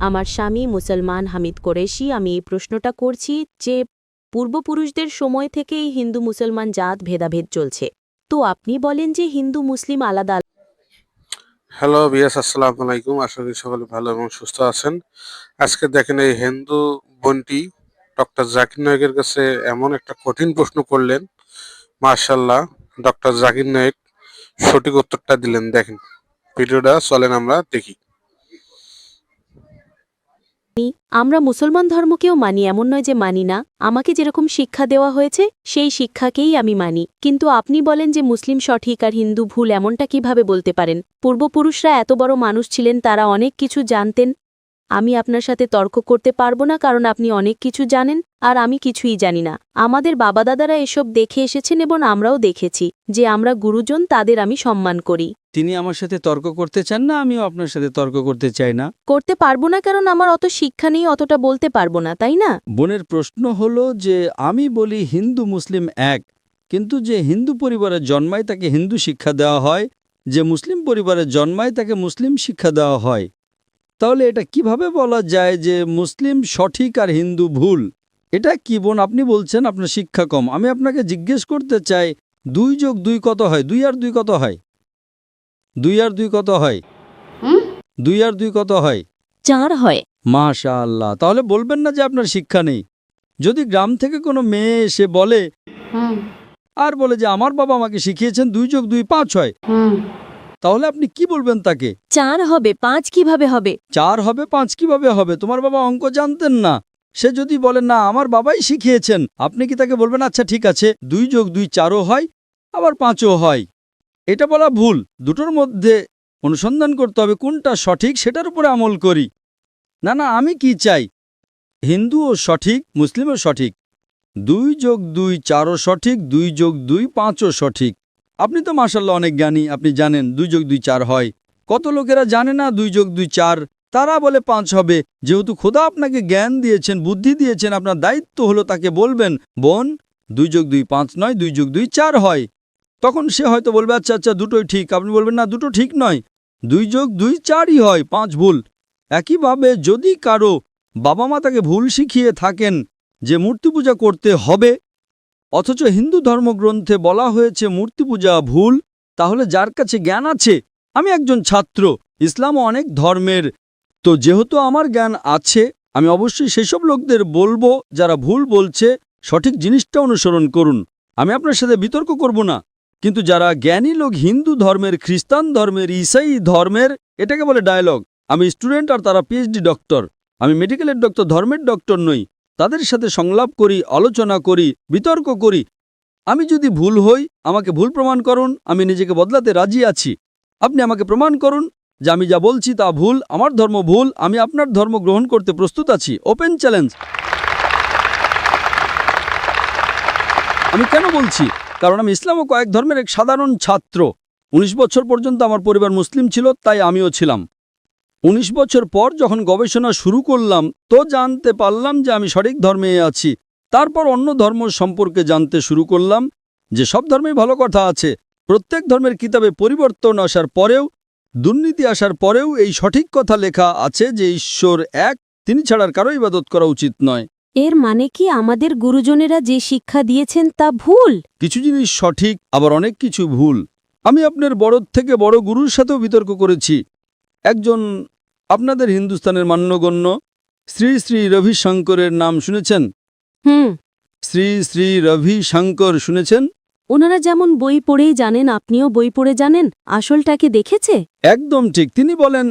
আমার স্বামী মুসলমান হামিদ কোরেশি। আমি এই প্রশ্নটা করছি যে পূর্বপুরুষদের সময় থেকেই হিন্দু মুসলমান জাত ভেদাভেদ চলছে, তো আপনি বলেন যে হিন্দু মুসলিম আলাদা হ্যালো বিয়াস, আসসালামু আলাইকুম। আশা করি সকলে ভালো এবং সুস্থ আছেন। আজকে দেখেন এই হিন্দু বোনটি ডক্টর জাকির নায়েকের কাছে এমন একটা কঠিন প্রশ্ন করলেন, মার্শাল্লাহ। ডক্টর জাকির নায়েক সঠিক উত্তরটা দিলেন। দেখেন ভিডিওটা, চলেন আমরা দেখি। আমরা মুসলমান ধর্মকেও মানি, এমন নয় যে মানি না। আমাকে যেরকম শিক্ষা দেওয়া হয়েছে সেই শিক্ষাকেই আমি মানি, কিন্তু আপনি বলেন যে মুসলিম সঠিক আর হিন্দু ভুল, এমনটা কিভাবে বলতে পারেন? পূর্বপুরুষরা এত বড় মানুষ ছিলেন, তারা অনেক কিছু জানতেন। আমি আপনার সাথে তর্ক করতে পারবো না, কারণ আপনি অনেক কিছু জানেন আর আমি কিছুই জানি না। আমাদের বাবা দাদারা এসব দেখে এসেছেন এবং আমরাও দেখেছি যে আমরা গুরুজন, তাদের আমি সম্মান করি। তিনি আমার সাথে তর্ক করতে চান না, আমিও আপনার সাথে তর্ক করতে চাই না। করতে পারবো না কারণ আমার অত শিক্ষা নেই, অতটা বলতে পারবো না, তাই না? বোনের প্রশ্ন হলো যে আমি বলি হিন্দু মুসলিম এক, কিন্তু যে হিন্দু পরিবারে জন্মায় তাকে হিন্দু শিক্ষা দেওয়া হয়, যে মুসলিম পরিবারে জন্মায় তাকে মুসলিম শিক্ষা দেওয়া হয়। তাহলে এটা কিভাবে বলা যায় যে মুসলিম সঠিক আর হিন্দু ভুল? এটা কি বোন আপনি বলছেন আপনার শিক্ষা কম? আমি আপনাকে জিজ্ঞেস করতে চাই, 2 যোগ 2 কত হয়? 2 আর 2 কত হয়? 2 আর 2 কত হয়? 2 আর 2 কত হয়? 4 হয়। মাশাআল্লাহ। তাহলে বলবেন না যে আপনার শিক্ষা নেই। যদি গ্রাম থেকে কোনো মেয়ে এসে বলে আর বলে যে আমার বাবা আমাকে শিখিয়েছেন 2 যোগ 2 5 হয়, তাহলে আপনি কি বলবেন তাকে? 4 হবে, 5 কিভাবে হবে? 4 হবে 5 কিভাবে হবে? তোমার বাবা অঙ্ক জানতেন না। সে যদি বলে না আমার বাবাই শিখিয়েছেন, আপনি কি তাকে বলবেন আচ্ছা ঠিক আছে 2 যোগ 2 4ও হয় আবার 5ও হয়? এটা বলা ভুল। দুটোর মধ্যে অনুসন্ধান করতে হবে কোনটা সঠিক, সেটার উপরে আমল করি। না না, আমি কি চাই হিন্দুও সঠিক মুসলিমও সঠিক, 2 যোগ 2 4ও সঠিক, 2 যোগ 2 5ও সঠিক। আপনি তো মাশাআল্লাহ অনেক জ্ঞানী, আপনি জানেন 2 যোগ 2 4 হয়। কত লোকেরা জানে না 2 যোগ 2 4, তারা বলে 5 হবে। যেহেতু খোদা আপনাকে জ্ঞান দিয়েছেন, বুদ্ধি দিয়েছেন, আপনার দায়িত্ব হলো তাকে বলবেন বোন 2 যোগ 2 5 নয়, 2 যোগ 2 4 হয়। তখন সে হয়তো বলবে আচ্ছা আচ্ছা দুটোই ঠিক। আপনি বলবেন না দুটো ঠিক নয়, 2 যোগ 2 4ই হয়, 5 ভুল। একইভাবে যদি কারো বাবা মা তাকে ভুল শিখিয়ে থাকেন যে মূর্তি পূজা করতে হবে, অথচ হিন্দু ধর্মগ্রন্থে বলা হয়েছে মূর্তি পূজা ভুল, তাহলে যার কাছে জ্ঞান আছে, আমি একজন ছাত্র, ইসলামও অনেক ধর্মের, তো যেহেতু আমার জ্ঞান আছে, আমি অবশ্যই সেসব লোকদের বলবো যারা ভুল বলছে সঠিক জিনিসটা অনুসরণ করুন। আমি আপনার সাথে বিতর্ক করব না। কিন্তু যারা জ্ঞানী লোক হিন্দু ধর্মের, খ্রিস্টান ধর্মের, ঈসাই ধর্মের, এটাকে বলে ডায়ালগ। আমি স্টুডেন্ট আর তারা পিএইচডি ডক্টর। আমি মেডিকেলের ডক্টর, ধর্মের ডক্টর নই। তাদের সাথে সংলাপ করি, আলোচনা করি, বিতর্ক করি। আমি যদি ভুল হই আমাকে ভুল প্রমাণ করুন, আমি নিজেকে বদলাতে রাজি আছি। আপনি আমাকে প্রমাণ করুন যে আমি যা বলছি তা ভুল, আমার ধর্ম ভুল, আমি আপনার ধর্ম গ্রহণ করতে প্রস্তুত আছি। Open challenge. আমি কেন বলছি? কারণ আমি ইসলাম ও কয়েক ধর্মের এক সাধারণ ছাত্র। 19 বছর পর্যন্ত আমার পরিবার মুসলিম ছিল, তাই আমিও ছিলাম। 19 বছর পর যখন গবেষণা শুরু করলাম, তো জানতে পারলাম যে আমি সঠিক ধর্মে আছি। তারপর অন্য ধর্ম সম্পর্কে জানতে শুরু করলাম যে সব ধর্মেই ভালো কথা আছে। প্রত্যেক ধর্মের কিতাবে পরিবর্তন আসার পরেও, দুর্নীতি আসার পরেও এই সঠিক কথা লেখা আছে যে ঈশ্বর এক, তিনি ছাড়ার কারো ইবাদত করা উচিত নয়। এর মানে কি আমাদের গুরুজনেরা যে শিক্ষা দিয়েছেন তা ভুল? কিছু জিনিস সঠিক, আবার অনেক কিছু ভুল। আমি আপনার বড় থেকে বড় গুরুর সাথেও বিতর্ক করেছি। একজন আপনাদের হিন্দুস্তানের মান্যগণ্য শ্রী শ্রী রবিশঙ্করের নাম শুনেছেন? শ্রী শ্রী রবিশঙ্কর শুনেছেন? ওনারা যেমন বই পড়েই জানেন, আপনিও বই পড়ে জানেন, আসলটাকে দেখেছে? একদম ঠিক। তিনি বলেন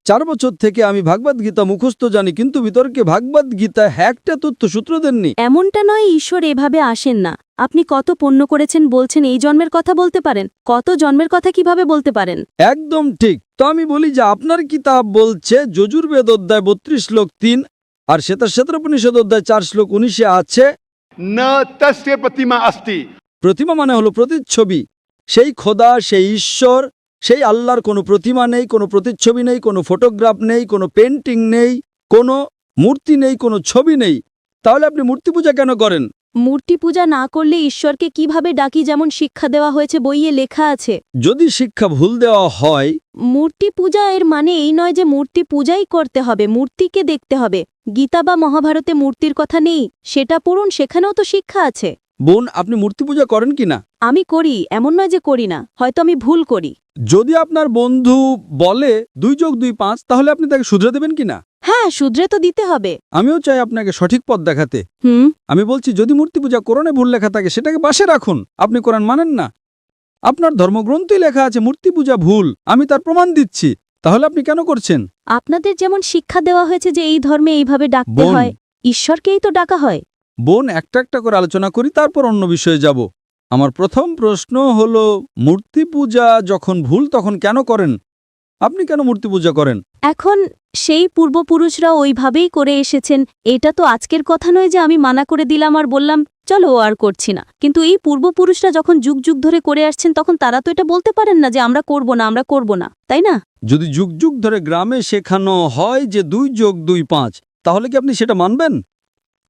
4 বছর থেকে আমি ভাগবত গীতা মুখস্থ জানি, কিন্তু বিতর্কে ভাগবত গীতা একটা তথ্য সূত্র দেননি। এমনটা নয়, ঈশ্বর এভাবে আসেন না। আপনি কত পুণ্য করেছেন বলছেন এই জন্মের কথা বলতে পারেন? কত জন্মের কথা কিভাবে বলতে পারেন? একদম ঠিক। তো আমি বলি যে আপনার কিতাব বলছে যজুর্বেদ অধ্যায় 32 শ্লোক 3 আর শ্বেতাশ্বেতোপনিষদ অধ্যায় 4 শ্লোক 19-এ আছে न तस्य प्रतिमा अस्ति। প্রতিমা মানে হলো প্রতিচ্ছবি। সেই খোদা, সেই ঈশ্বর, সেই আল্লাহর কোনো প্রতিমা নেই, কোনো প্রতিচ্ছবি নেই, কোনো ফটোগ্রাফ নেই, কোনো পেন্টিং নেই, কোনো মূর্তি নেই, কোনো ছবি নেই। তাহলে আপনি মূর্তি পূজা কেন করেন? মূর্তি পূজা না করলে ঈশ্বরকে কিভাবে ডাকি, যেমন শিক্ষা দেওয়া হয়েছে বইয়ে লেখা আছে। যদি শিক্ষা ভুল দেওয়া হয়, মূর্তি পূজা এর মানে এই নয় যে মূর্তি পূজাই করতে হবে, মূর্তিকে দেখতে হবে। গীতা বা মহাভারতে মূর্তির কথা নেই, সেটা পড়ুন, সেখানেও তো শিক্ষা আছে। বোন, আপনি মূর্তি পূজা করেন কিনা? আমি করি, এমন নয় যে করি না, হয়তো আমি ভুল করি। যদি আপনার বন্ধু বলে 2 যোগ 2 5, তাহলে আপনি তাকে শুধরে দেবেন কিনা? হ্যাঁ, শুধরে তো দিতে হবে। আমিও চাই আপনাকে সঠিক পথ দেখাতে। হুম। আমি বলছি, যদি মূর্তি পূজা কোরআনে ভুল লেখা থাকে সেটাকে পাশে রাখুন। আপনি কোরআন মানেন না, আপনার ধর্মগ্রন্থই লেখা আছে মূর্তি পূজা ভুল, আমি তার প্রমাণ দিচ্ছি, তাহলে আপনি কেন করছেন? আপনাদের যেমন শিক্ষা দেওয়া হয়েছে যে এই ধর্মে এইভাবে ডাকতে বোন। হয়, ঈশ্বরকেই তো ডাকা হয়। বোন, একটা একটা করে আলোচনা করি, তারপর অন্য বিষয়ে যাব। আমার প্রথম প্রশ্ন হলো, মূর্তি পূজা যখন ভুল তখন কেন করেন? আপনি কেন মূর্তি পূজা করেন? এখন সেই পূর্বপুরুষরা ওইভাবেই করে এসেছেন, এটা তো আজকের কথা নয় যে আমি মানা করে দিলাম আর বললাম চলো আর করছি না। কিন্তু এই পূর্বপুরুষরা যখন যুগ যুগ ধরে করে আসছেন, তখন তারা তো এটা বলতে পারেন না যে আমরা করব না, আমরা করব না, তাই না? যদি যুগ যুগ ধরে গ্রামে শেখানো হয় যে 2 যোগ 2 5, তাহলে কি আপনি সেটা মানবেন?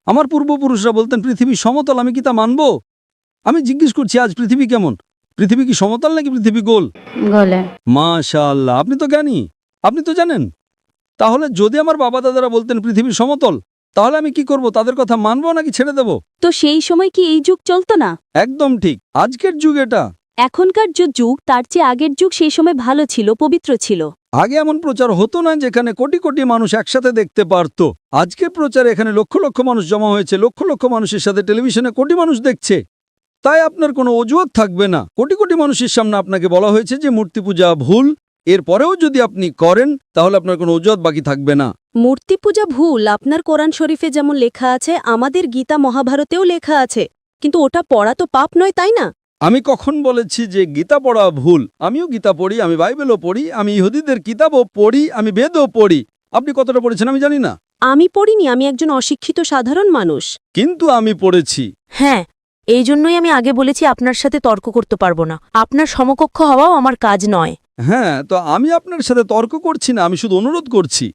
আমার পূর্বপুরুষরা বলতেন পৃথিবী সমতল, আমি কি তা মানব? আমি জিজ্ঞেস করছি, আজ পৃথিবী কেমন? পৃথিবী কি সমতল নাকি পৃথিবী গোল? গলে। মাশাআল্লাহ, আপনি তো জ্ঞানী, আপনি তো জানেন। তাহলে যদি আমার বাবা দাদারা বলতেন পৃথিবী সমতল, তাহলে আমি কি করব? তাদের কথা মানবো নাকি ছেড়ে দেব? তো সেই সময় কি এই যুগ চলতো না? একদম ঠিক, আজকের যুগ এটা। এখনকার যে যুগ তার চেয়ে আগের যুগ সেই সময় ভালো ছিল, পবিত্র ছিল। আগে এমন প্রচার হতো না যেখানে কোটি কোটি মানুষ একসাথে দেখতে পারত। আজকে প্রচারে এখানে লক্ষ লক্ষ মানুষ জমা হয়েছে, লক্ষ লক্ষ মানুষের সাথে টেলিভিশনে কোটি মানুষ দেখছে। তাই আপনার কোনো অজুহাত থাকবে না। কোটি কোটি মানুষের সামনে আপনাকে বলা হয়েছে যে মূর্তি পূজা ভুল, এরপরেও যদি আপনি করেন তাহলে আপনার কোনো অজুহাত বাকি থাকবে না। মূর্তি পূজা ভুল আপনার কোরআন শরীফে যেমন লেখা আছে, আমাদের গীতা মহাভারতেও লেখা আছে, কিন্তু ওটা পড়া তো পাপ নয়, তাই না? আমি কখন বলেছি যে গীতা পড়া ভুল? আমিও গীতা পড়ি, আমি বাইবেলও পড়ি, আমি ইহুদিদের কিতাবও পড়ি, আমি বেদও পড়ি। আপনি কতটা পড়েছেন আমি জানি না, আমি পড়িনি, আমি একজন অশিক্ষিত সাধারণ মানুষ। কিন্তু আমি পড়েছি। হ্যাঁ, এই জন্যই আমি আগে বলেছি আপনার সাথে তর্ক করতে পারবো না, আপনার সমকক্ষ হওয়াও আমার কাজ নয়। হ্যাঁ, তো আমি আপনার সাথে তর্ক করছি না, আমি শুধু অনুরোধ করছি।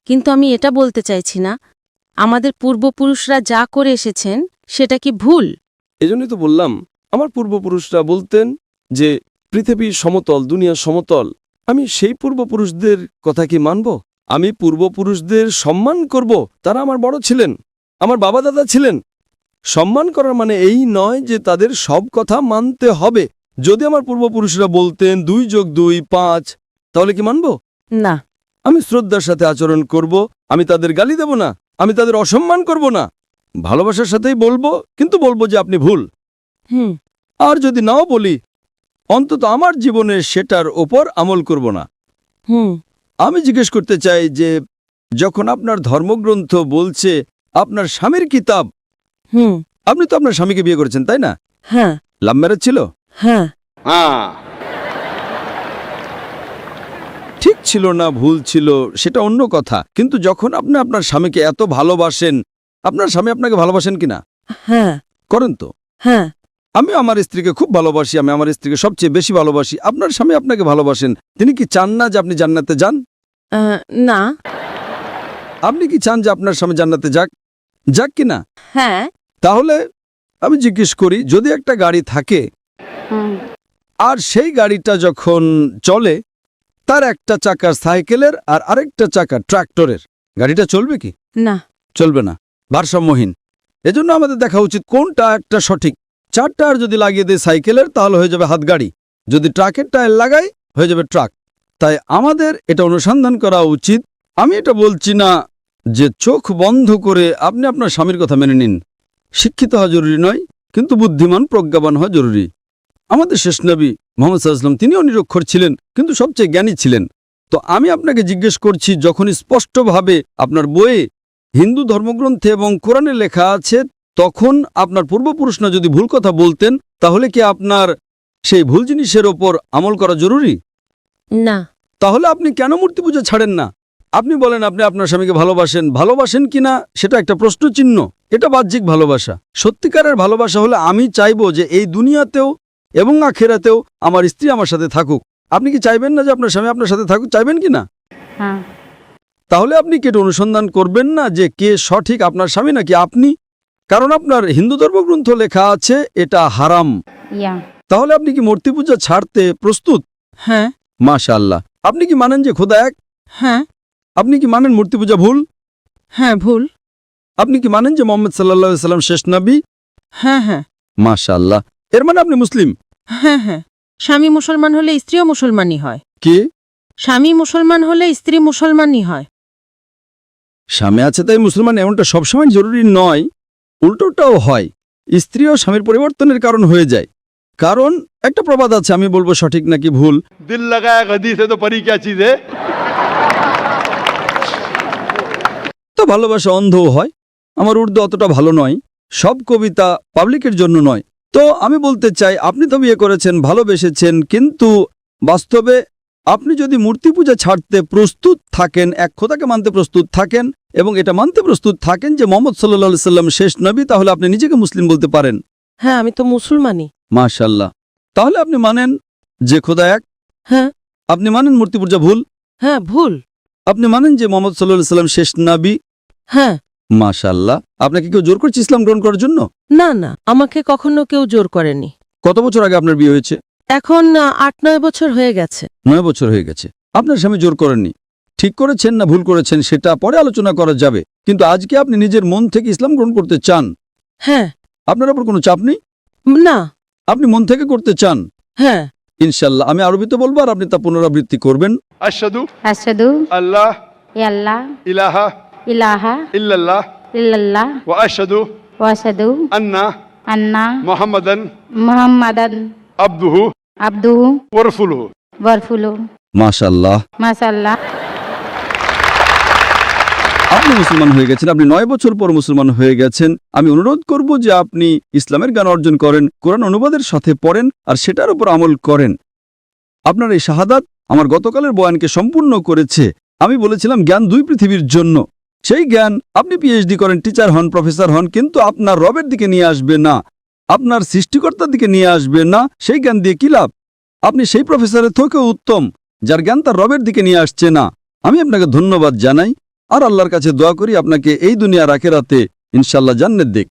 কিন্তু আমি এটা বলতে চাইছি না আমাদের পূর্বপুরুষরা যা করে এসেছেন সেটা কি ভুল? এজন্যই তো বললাম, আমার পূর্বপুরুষরা বলতেন যে পৃথিবী সমতল, দুনিয়া সমতল। আমি সেই পূর্বপুরুষদের কথা কি মানব? আমি পূর্বপুরুষদের সম্মান করব, তারা আমার বড় ছিলেন, আমার বাবা দাদা ছিলেন। সম্মান করার মানে এই নয় যে তাদের সব কথা মানতে হবে। যদি আমার পূর্বপুরুষরা বলতেন 2 যোগ 2 5, তাহলে কি মানব? না। আমি শ্রদ্ধার সাথে আচরণ করব, আমি তাদের গালি দেব না, আমি তাদের অসম্মান করব না, ভালোবাসার সাথেই বলবো, কিন্তু বলবো যে আপনি ভুল। হুম। আর যদি নাও বলি, অন্তত আমার জীবনে সেটার ওপর আমল করব না। হুম। আমি জিজ্ঞেস করতে চাই যে যখন আপনার ধর্মগ্রন্থ বলছে আপনার স্বামীর কিতাব, হুম। আপনি তো আপনার স্বামীকে বিয়ে করেছেন, তাই না? হ্যাঁ। লাভ ম্যারেজ ছিল? হ্যাঁ। ঠিক ছিল না ভুল ছিল সেটা অন্য কথা, কিন্তু যখন আপনি আপনার স্বামীকে এত ভালোবাসেন, আপনার স্বামী আপনাকে ভালোবাসেন কিনা? হ্যাঁ। করেন তো? হ্যাঁ। আমি আমার স্ত্রীকে খুব ভালোবাসি, আমি আমার স্ত্রীকে সবচেয়ে বেশি ভালোবাসি। আপনার স্বামী আপনাকে ভালোবাসেন, তিনি কি চান না যে আপনি জান্নাতে যান? না। আপনি কি চান যে আপনার স্বামী জান্নাতে যাক? যাক কিনা? হ্যাঁ। তাহলে আমি জিজ্ঞেস করি, যদি একটা গাড়ি থাকে আর সেই গাড়িটা যখন চলে, তার একটা চাকা সাইকেলের আর আরেকটা চাকা ট্রাক্টরের, গাড়িটা চলবে কি? না। চলবে না, ভারসাম্যহীন। এজন্য আমাদের দেখা উচিত কোনটা একটা সঠিক। 4 টায়ার যদি লাগিয়ে দেয় সাইকেলের, তাহলে হয়ে যাবে হাতগাড়ি। যদি ট্রাকের টায়ার লাগাই, হয়ে যাবে ট্রাক। তাই আমাদের এটা অনুসন্ধান করা উচিত। আমি এটা বলছি না যে চোখ বন্ধ করে আপনি আপনার স্বামীর কথা মেনে নিন। শিক্ষিত হওয়া জরুরি নয়, কিন্তু বুদ্ধিমান প্রজ্ঞাবান হওয়া জরুরি। আমাদের শেষ নবী মুহাম্মদ সাল্লাল্লাহু আলাইহি ওয়াসাল্লাম, তিনিও নিরক্ষর ছিলেন, কিন্তু সবচেয়ে জ্ঞানী ছিলেন। তো আমি আপনাকে জিজ্ঞেস করছি, যখন স্পষ্টভাবে আপনার বইয়ে হিন্দু ধর্মগ্রন্থে এবং কোরআনে লেখা আছে, তখন আপনার পূর্বপুরুষরা যদি ভুল কথা বলতেন, তাহলে কি আপনার সেই ভুল জিনিসের ওপর আমল করা জরুরি? না। তাহলে আপনি কেন মূর্তি পূজা ছাড়েন না? আপনি বলেন আপনি আপনার স্বামীকে ভালোবাসেন, ভালোবাসেন কিনা সেটা একটা প্রশ্নচিহ্ন। এটা বাহ্যিক ভালোবাসা। সত্যিকারের ভালোবাসা হলে আমি চাইবো যে এই দুনিয়াতেও এবং আখেরাতেও আমার স্ত্রী আমার সাথে থাকুক। আপনি কি চাইবেন না যে আপনার স্বামী আপনার সাথে থাকুক? চাইবেন কি না? হ্যাঁ। তাহলে আপনি কি এটা অনুসন্ধান করবেন না যে কে সঠিক, আপনার স্বামী নাকি আপনি? কারণ আপনার হিন্দু ধর্মগ্রন্থ লেখা আছে এটা হারাম। ইয়া। তাহলে আপনি কি মূর্তি পূজা ছাড়তে প্রস্তুত? হ্যাঁ। মাশাআল্লাহ। আপনি কি মানেন যে খোদা এক? হ্যাঁ। আপনি কি মানেন মূর্তি পূজা ভুল? হ্যাঁ, ভুল। আপনি কি মানেন যে মোহাম্মদ সাল্লাল্লাহু আলাইহি সাল্লাম শেষ নবী? হ্যাঁ, হ্যাঁ। মাশাআল্লাহ। এর মানে আপনি মুসলিম? হ্যাঁ, হ্যাঁ। স্বামী মুসলমান হলে স্ত্রীও মুসলমানই হয়। কি? স্বামী মুসলমান হলে স্ত্রী মুসলমানই হয়। স্বামী আছে তাই মুসলমান এমনটা সবসময় জরুরি নয়, উল্টোটাও হয়। স্ত্রীও স্বামীর পরিবর্তনের কারণ হয়ে যায়। কারণ একটা প্রবাদ আছে, আমি বলবো সঠিক নাকি ভুল। दिल लगाया गदी से तो परी क्या चीज है। তো ভালোবাসা অন্ধও হয়। আমার উর্দু অতটা ভালো নয়, সব কবিতা পাবলিকের জন্য নয়। তো আমি বলতে চাই, আপনি তো বিয়ে করেছেন, ভালোবেসেছেন, কিন্তু বাস্তবে আপনি যদি মূর্তি পূজা ছাড়তে প্রস্তুত থাকেন, এক খোদাকে মানতে প্রস্তুত থাকেন এবং এটা মানতে প্রস্তুত থাকেন যে মোহাম্মদ সাল্লাল্লাহু আলাইহি সাল্লাম শেষ নবী, তাহলে আপনি নিজেকে মুসলিম বলতে পারেন। হ্যাঁ, আমি তো মুসলমানই। মাশাআল্লাহ। তাহলে আপনি মানেন যে খোদা এক? হ্যাঁ। আপনি মানেন মূর্তি পূজা ভুল? হ্যাঁ, ভুল। আপনি মানেন যে মোহাম্মদ সাল্লাল্লাহু আলাইহি সাল্লাম শেষ নবী? হ্যাঁ। মাশাআল্লাহ। আপনাকে কেউ জোর করছে ইসলাম গ্রহণ করার জন্য? না, না, আমাকে কখনো কেউ জোর করেনি। কত বছর আগে আপনার বিয়ে হয়েছে? এখন 8-9 বছর হয়ে গেছে। 9 বছর হয়ে গেছে। আপনার স্বামী জোর করেননি। ঠিক করেছেন না ভুল করেছেন সেটা পরে আলোচনা করা যাবে, কিন্তু আজকে আপনি নিজের মন থেকে ইসলাম গ্রহণ করতে চান। হ্যাঁ। আপনার উপর কোনো চাপ নেই? না। আপনি মন থেকে করতে চান? হ্যাঁ। ইনশাআল্লাহ। আমি আরবিতে বলবো আর আপনি তা পুনরাবৃত্তি করবেন। अशहदु আশহাদু अल्लाह আল্লাহ इलाहा ইলাহা इल्लल्लाह ইল্লাল্লাহ व अशहदु ওয়া আশহাদু अन्ना আন্না मुहम्मदन মুহাম্মাদান अब्दुहु আবদুহু व रसूलुहु। ওয়া রাসূলুহু। মাশাআল্লাহ। মাশাআল্লাহ। আপনি মুসলমান হয়ে গেছেন, আপনি 9 বছর পর মুসলমান হয়ে গেছেন। আমি অনুরোধ করব যে আপনি ইসলামের জ্ঞান অর্জন করেন, কোরআন অনুবাদের সাথে পড়েন আর সেটার উপর আমল করেন। আপনার এই শাহাদাত আমার গতকালের বয়ানকে সম্পূর্ণ করেছে। আমি বলেছিলাম জ্ঞান 2 পৃথিবীর জন্য। সেই জ্ঞান আপনি পিএইচডি করেন, টিচার হন, প্রফেসর হন, কিন্তু আপনার রবের দিকে নিয়ে আসবে না, আপনার সৃষ্টিকর্তার দিকে নিয়ে আসবে না। সেই জ্ঞান দিয়ে কি লাভ? আপনি সেই প্রফেসরের থেকেও উত্তম যার জ্ঞান তার রবের দিকে নিয়ে আসছে না। আমি আপনাকে ধন্যবাদ জানাই আর আল্লাহর কাছে দোয়া করি আপনাকে এই দুনিয়ার আখিরাতে ইনশাআল্লাহ জান্নাত দিক।